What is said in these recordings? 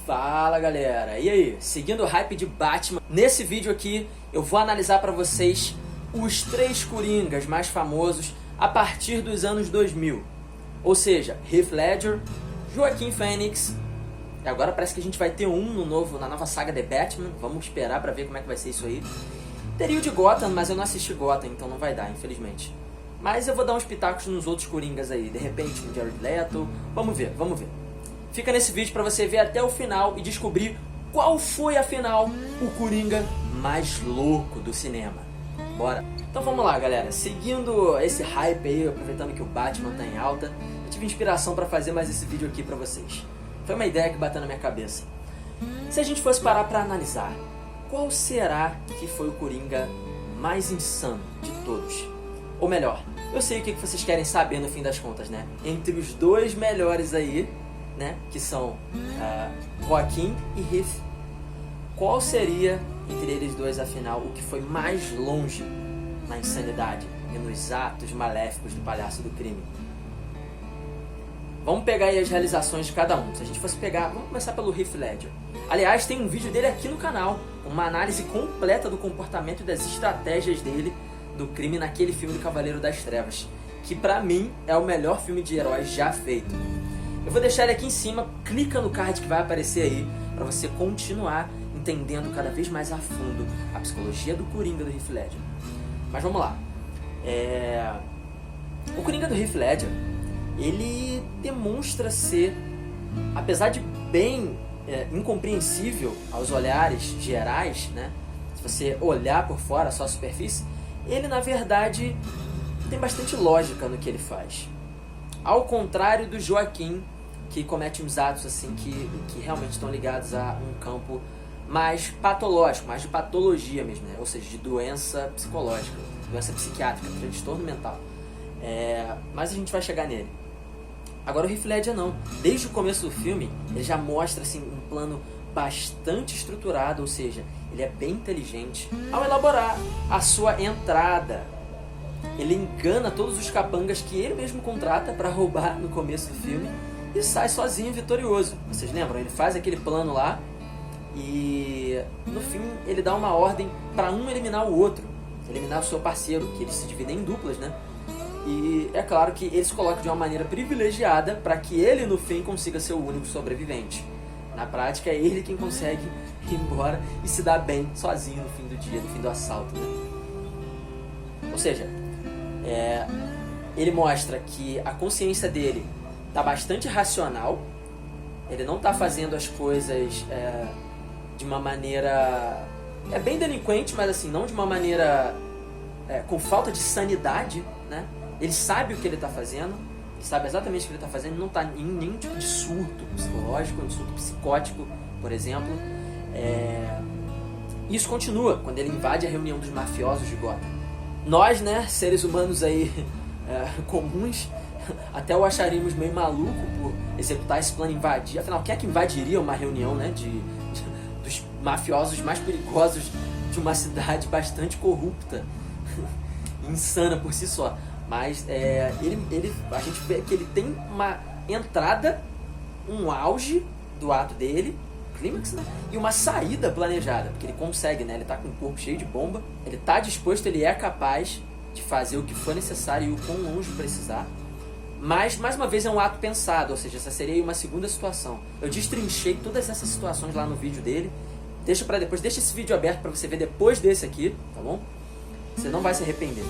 Fala galera, e aí? Seguindo o hype de Batman, nesse vídeo aqui eu vou analisar pra vocês os 3 Coringas mais famosos a partir dos anos 2000. Ou seja, Heath Ledger, Joaquin Phoenix, e agora parece que a gente vai ter um na nova saga The Batman, vamos esperar pra ver como é que vai ser isso aí. Teria o de Gotham, mas eu não assisti Gotham, então não vai dar, infelizmente. Mas eu vou dar uns pitacos nos outros Coringas aí, de repente um Jared Leto, vamos ver. Fica nesse vídeo pra você ver até o final e descobrir qual foi, afinal, o Coringa mais louco do cinema. Bora! Então vamos lá, galera. Seguindo esse hype aí, aproveitando que o Batman tá em alta, eu tive inspiração pra fazer mais esse vídeo aqui pra vocês. Foi uma ideia que bateu na minha cabeça. Se a gente fosse parar pra analisar, qual será que foi o Coringa mais insano de todos? Ou melhor, eu sei o que vocês querem saber no fim das contas, né? Entre os dois melhores aí, né, que são Joaquin e Heath, qual seria entre eles dois, afinal, o que foi mais longe na insanidade e nos atos maléficos do palhaço do crime? Vamos pegar aí as realizações de cada um. Se a gente fosse pegar, vamos começar pelo Heath Ledger. Aliás, tem um vídeo dele aqui no canal, uma análise completa do comportamento e das estratégias dele do crime naquele filme do Cavaleiro das Trevas, que pra mim é o melhor filme de heróis já feito. Eu vou deixar ele aqui em cima, clica no card que vai aparecer aí, pra você continuar entendendo cada vez mais a fundo a psicologia do Coringa do Heath Ledger. Mas vamos lá. O Coringa do Heath Ledger, ele demonstra ser, apesar de bem incompreensível aos olhares gerais, né? Se você olhar por fora, só a superfície, ele na verdade tem bastante lógica no que ele faz. Ao contrário do Joaquin, que comete uns atos assim que realmente estão ligados a um campo mais patológico, mais de patologia mesmo, né? Ou seja, de doença psicológica, doença psiquiátrica, transtorno mental. Mas a gente vai chegar nele. Agora o Heath Ledger não. Desde o começo do filme, ele já mostra assim, um plano bastante estruturado, ou seja, ele é bem inteligente ao elaborar a sua entrada. Ele engana todos os capangas que ele mesmo contrata para roubar no começo do filme e sai sozinho vitorioso. Vocês lembram? Ele faz aquele plano lá e no fim ele dá uma ordem para um eliminar o outro, eliminar o seu parceiro, que eles se dividem em duplas, né? E é claro que ele se coloca de uma maneira privilegiada para que ele no fim consiga ser o único sobrevivente. Na prática é ele quem consegue ir embora e se dar bem sozinho no fim do dia, no fim do assalto, né? Ou seja, ele mostra que a consciência dele está bastante racional, ele não está fazendo as coisas de uma maneira bem delinquente, mas assim, não de uma maneira com falta de sanidade, né? Ele sabe o que ele está fazendo, ele sabe exatamente o que ele está fazendo, não está em nenhum tipo de surto psicológico, um surto psicótico, por exemplo. Isso continua quando ele invade a reunião dos mafiosos de Gotham. Nós, né, seres humanos aí comuns, até o acharíamos meio maluco por executar esse plano, invadir. Afinal, quem é que invadiria uma reunião, né, dos mafiosos mais perigosos de uma cidade bastante corrupta, insana por si só? Mas a gente vê que ele tem uma entrada, um auge do ato dele, clímax, né? E uma saída planejada, porque ele consegue, né? Ele tá com o corpo cheio de bomba, ele tá disposto, ele é capaz de fazer o que for necessário e o quão longe precisar. Mas, mais uma vez, é um ato pensado, ou seja, essa seria uma segunda situação. Eu destrinchei todas essas situações lá no vídeo dele. Deixa pra depois, deixa esse vídeo aberto pra você ver depois desse aqui, tá bom? Você não vai se arrepender.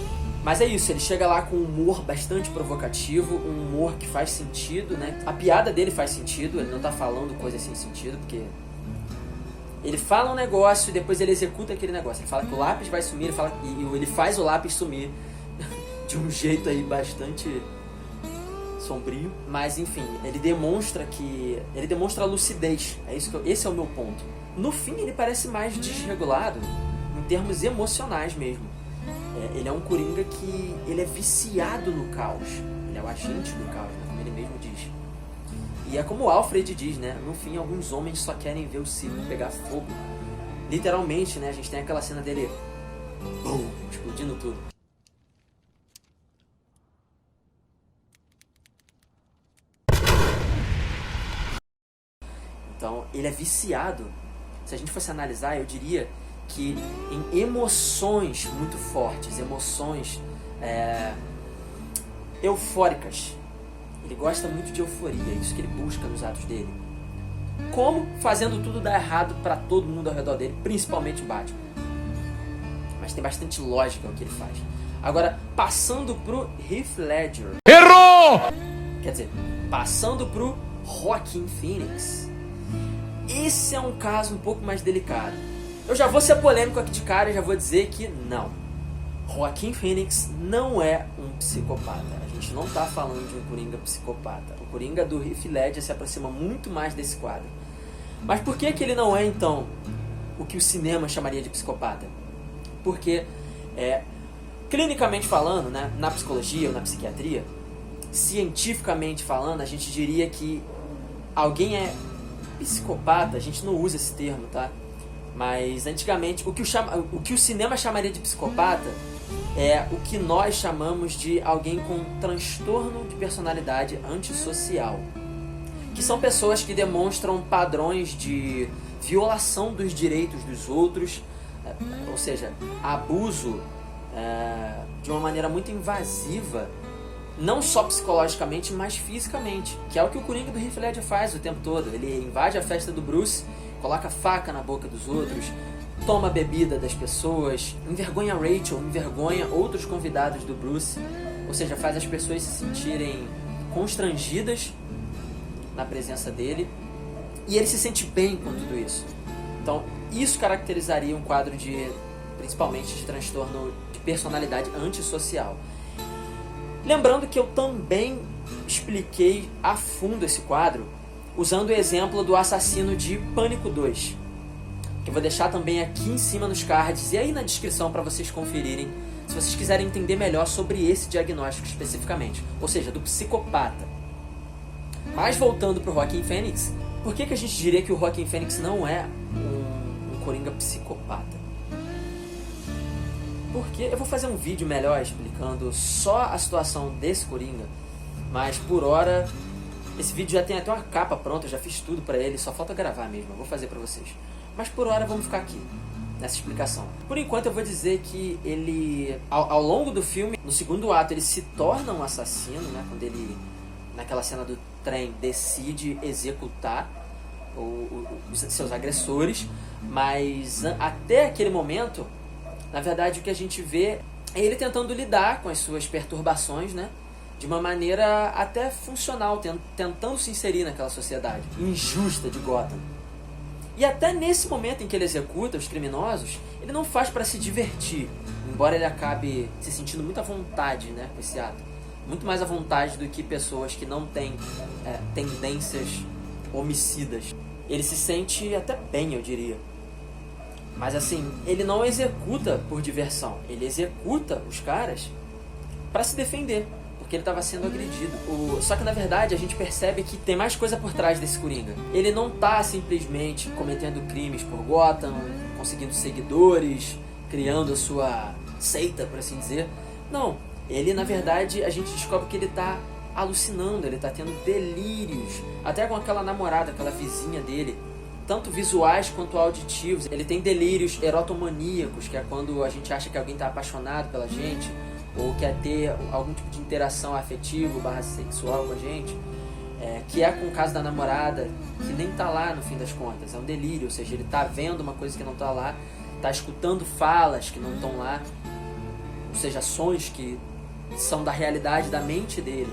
Mas é isso, ele chega lá com um humor bastante provocativo, um humor que faz sentido, né? A piada dele faz sentido, ele não tá falando coisa sem sentido, porque ele fala um negócio e depois ele executa aquele negócio. Ele fala que o lápis vai sumir, ele faz o lápis sumir de um jeito aí bastante sombrio. Mas enfim, ele demonstra a lucidez. Esse é o meu ponto. No fim, ele parece mais desregulado em termos emocionais mesmo. Ele é um Coringa que ele é viciado no caos. Ele é o agente do caos, né, como ele mesmo diz. E é como o Alfred diz, né? No fim, alguns homens só querem ver o circo pegar fogo. Literalmente, né? A gente tem aquela cena dele, bum, explodindo tudo. Então, ele é viciado. Se a gente fosse analisar, eu diria que em emoções muito fortes, emoções eufóricas. Ele gosta muito de euforia, é isso que ele busca nos atos dele. Como? Fazendo tudo dar errado para todo mundo ao redor dele, principalmente o Batman. Mas tem bastante lógica o que ele faz. Agora, passando pro Heath Ledger. Errou! Quer dizer, passando pro Joaquin Phoenix. Esse é um caso um pouco mais delicado. Eu já vou ser polêmico aqui de cara e já vou dizer que não. Joaquin Phoenix não é um psicopata. A gente não está falando de um Coringa psicopata. O Coringa do Heath Ledger se aproxima muito mais desse quadro. Mas por que ele não é, então, o que o cinema chamaria de psicopata? Porque, clinicamente falando, né, na psicologia ou na psiquiatria, cientificamente falando, a gente diria que alguém é psicopata. A gente não usa esse termo, tá? Mas antigamente, o que o cinema chamaria de psicopata é o que nós chamamos de alguém com transtorno de personalidade antissocial, que são pessoas que demonstram padrões de violação dos direitos dos outros, ou seja, abuso de uma maneira muito invasiva, não só psicologicamente, mas fisicamente, que é o que o Coringa do Heath Ledger faz o tempo todo. Ele invade a festa do Bruce, coloca faca na boca dos outros, toma a bebida das pessoas, envergonha Rachel, envergonha outros convidados do Bruce, ou seja, faz as pessoas se sentirem constrangidas na presença dele, e ele se sente bem com tudo isso. Então, isso caracterizaria um quadro principalmente de transtorno de personalidade antissocial. Lembrando que eu também expliquei a fundo esse quadro usando o exemplo do assassino de Pânico 2, que eu vou deixar também aqui em cima nos cards e aí na descrição para vocês conferirem, se vocês quiserem entender melhor sobre esse diagnóstico especificamente, ou seja, do psicopata. Mas voltando para o Joaquin Phoenix, por que a gente diria que o Joaquin Phoenix não é um Coringa psicopata? Porque eu vou fazer um vídeo melhor explicando só a situação desse Coringa, mas por hora esse vídeo já tem até uma capa pronta, eu já fiz tudo pra ele, só falta gravar mesmo, eu vou fazer pra vocês. Mas por hora vamos ficar aqui, nessa explicação. Por enquanto eu vou dizer que ele, ao longo do filme, no segundo ato, ele se torna um assassino, né? Quando ele, naquela cena do trem, decide executar os seus agressores, mas até aquele momento, na verdade o que a gente vê é ele tentando lidar com as suas perturbações, né? De uma maneira até funcional, tentando se inserir naquela sociedade injusta de Gotham. E até nesse momento em que ele executa os criminosos, ele não faz para se divertir, embora ele acabe se sentindo muito à vontade, né, com esse ato. Muito mais à vontade do que pessoas que não têm tendências homicidas. Ele se sente até bem, eu diria. Mas assim, ele não executa por diversão, ele executa os caras para se defender, porque ele estava sendo agredido. Só que na verdade a gente percebe que tem mais coisa por trás desse Coringa. Ele não está simplesmente cometendo crimes por Gotham, conseguindo seguidores, criando a sua seita, por assim dizer. Não, ele na verdade a gente descobre que ele está alucinando, ele está tendo delírios, até com aquela namorada, aquela vizinha dele, tanto visuais quanto auditivos. Ele tem delírios erotomaníacos, que é quando a gente acha que alguém está apaixonado pela gente, ou quer ter algum tipo de interação afetiva / sexual com a gente, que é com o caso da namorada, que nem tá lá no fim das contas, é um delírio, ou seja, ele tá vendo uma coisa que não tá lá, tá escutando falas que não estão lá, ou seja, sons que são da realidade da mente dele,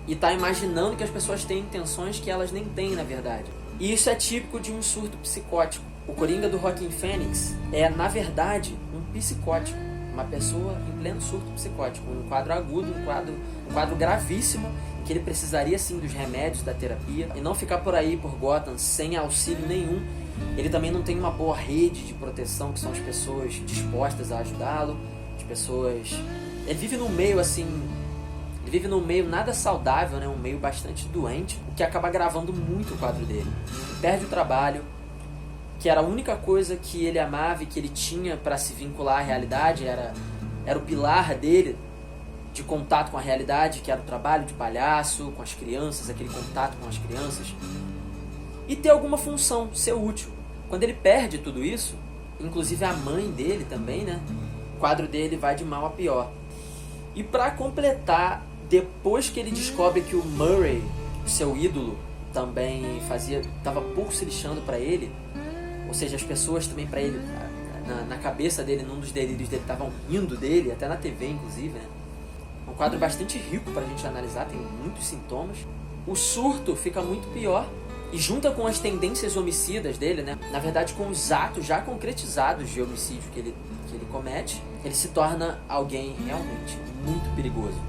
e tá imaginando que as pessoas têm intenções que elas nem têm na verdade. E isso é típico de um surto psicótico. O Coringa do Joaquin Phoenix é, na verdade, um psicótico, uma pessoa em pleno surto psicótico, um quadro agudo, um quadro gravíssimo, em que ele precisaria sim dos remédios, da terapia, e não ficar por aí por Gotham sem auxílio nenhum. Ele também não tem uma boa rede de proteção, que são as pessoas dispostas a ajudá-lo, as pessoas... Ele vive num meio assim... Ele vive num meio nada saudável, né? Um meio bastante doente, o que acaba agravando muito o quadro dele. Ele perde o trabalho, que era a única coisa que ele amava e que ele tinha para se vincular à realidade, era o pilar dele de contato com a realidade, que era o trabalho de palhaço, com as crianças, aquele contato com as crianças. e ter alguma função, ser útil. Quando ele perde tudo isso, inclusive a mãe dele também, né? O quadro dele vai de mal a pior. E para completar, depois que ele descobre que o Murray, seu ídolo, também estava pouco se lixando para ele, ou seja, as pessoas também para ele, na cabeça dele, num dos delírios dele, estavam rindo dele, até na TV inclusive, né? É um quadro bastante rico para a gente analisar, tem muitos sintomas. O surto fica muito pior e junta com as tendências homicidas dele, né? Na verdade, com os atos já concretizados de homicídio que ele comete, ele se torna alguém realmente muito perigoso.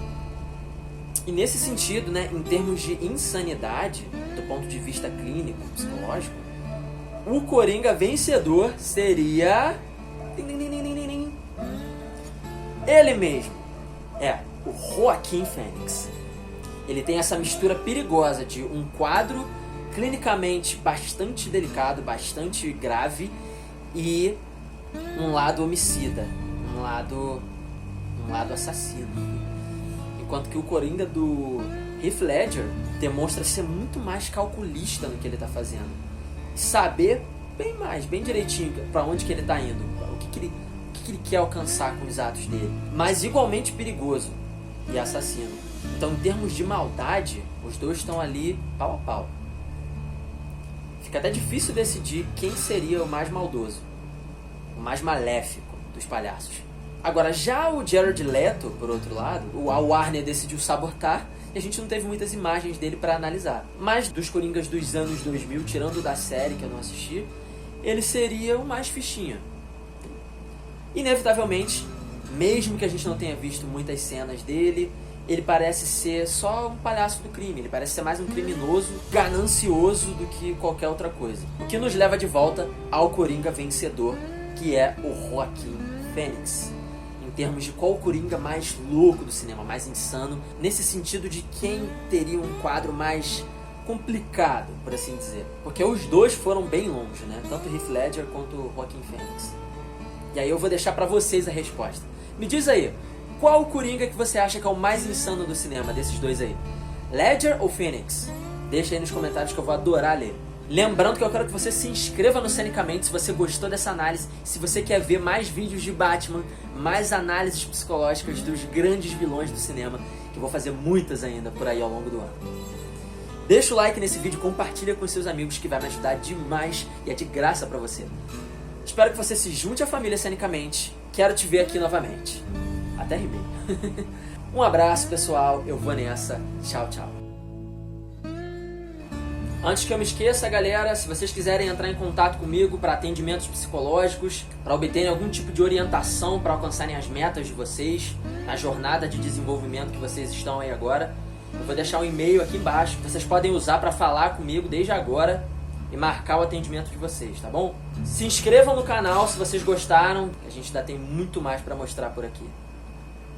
E nesse sentido, né, em termos de insanidade, do ponto de vista clínico, psicológico, o Coringa vencedor seria ele mesmo. O Joaquin Phoenix. Ele tem essa mistura perigosa de um quadro clinicamente bastante delicado, bastante grave, e um lado homicida, um lado assassino. Enquanto que o Coringa do Heath Ledger demonstra ser muito mais calculista no que ele está fazendo. Saber bem direitinho para onde que ele está indo, o que ele quer alcançar com os atos dele. Mas igualmente perigoso e assassino. Então, em termos de maldade, os dois estão ali pau a pau. Fica até difícil decidir quem seria o mais maldoso, o mais maléfico dos palhaços. Agora, já o Jared Leto, por outro lado, a Warner decidiu sabotar e a gente não teve muitas imagens dele para analisar. Mas dos Coringas dos anos 2000, tirando da série que eu não assisti, ele seria o mais fichinha. Inevitavelmente, mesmo que a gente não tenha visto muitas cenas dele, ele parece ser só um palhaço do crime. Ele parece ser mais um criminoso ganancioso do que qualquer outra coisa. O que nos leva de volta ao Coringa vencedor, que é o Joaquin Phoenix. Em termos de qual o Coringa mais louco do cinema, mais insano, nesse sentido de quem teria um quadro mais complicado, por assim dizer. Porque os dois foram bem longe, né? Tanto Heath Ledger quanto o Joaquin Phoenix. E aí eu vou deixar pra vocês a resposta. Me diz aí, qual o Coringa que você acha que é o mais insano do cinema desses dois aí? Ledger ou Phoenix? Deixa aí nos comentários que eu vou adorar ler. Lembrando que eu quero que você se inscreva no Cenicamente se você gostou dessa análise, se você quer ver mais vídeos de Batman, mais análises psicológicas dos grandes vilões do cinema, que eu vou fazer muitas ainda por aí ao longo do ano. Deixa o like nesse vídeo, compartilha com seus amigos que vai me ajudar demais e é de graça pra você. Espero que você se junte à família Cenicamente. Quero te ver aqui novamente. Até rimei. Um abraço, pessoal. Eu vou nessa. Tchau, tchau. Antes que eu me esqueça, galera, se vocês quiserem entrar em contato comigo para atendimentos psicológicos, para obterem algum tipo de orientação para alcançarem as metas de vocês, na jornada de desenvolvimento que vocês estão aí agora, eu vou deixar um e-mail aqui embaixo que vocês podem usar para falar comigo desde agora e marcar o atendimento de vocês, tá bom? Se inscrevam no canal se vocês gostaram, que a gente ainda tem muito mais para mostrar por aqui.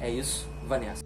É isso, Vanessa.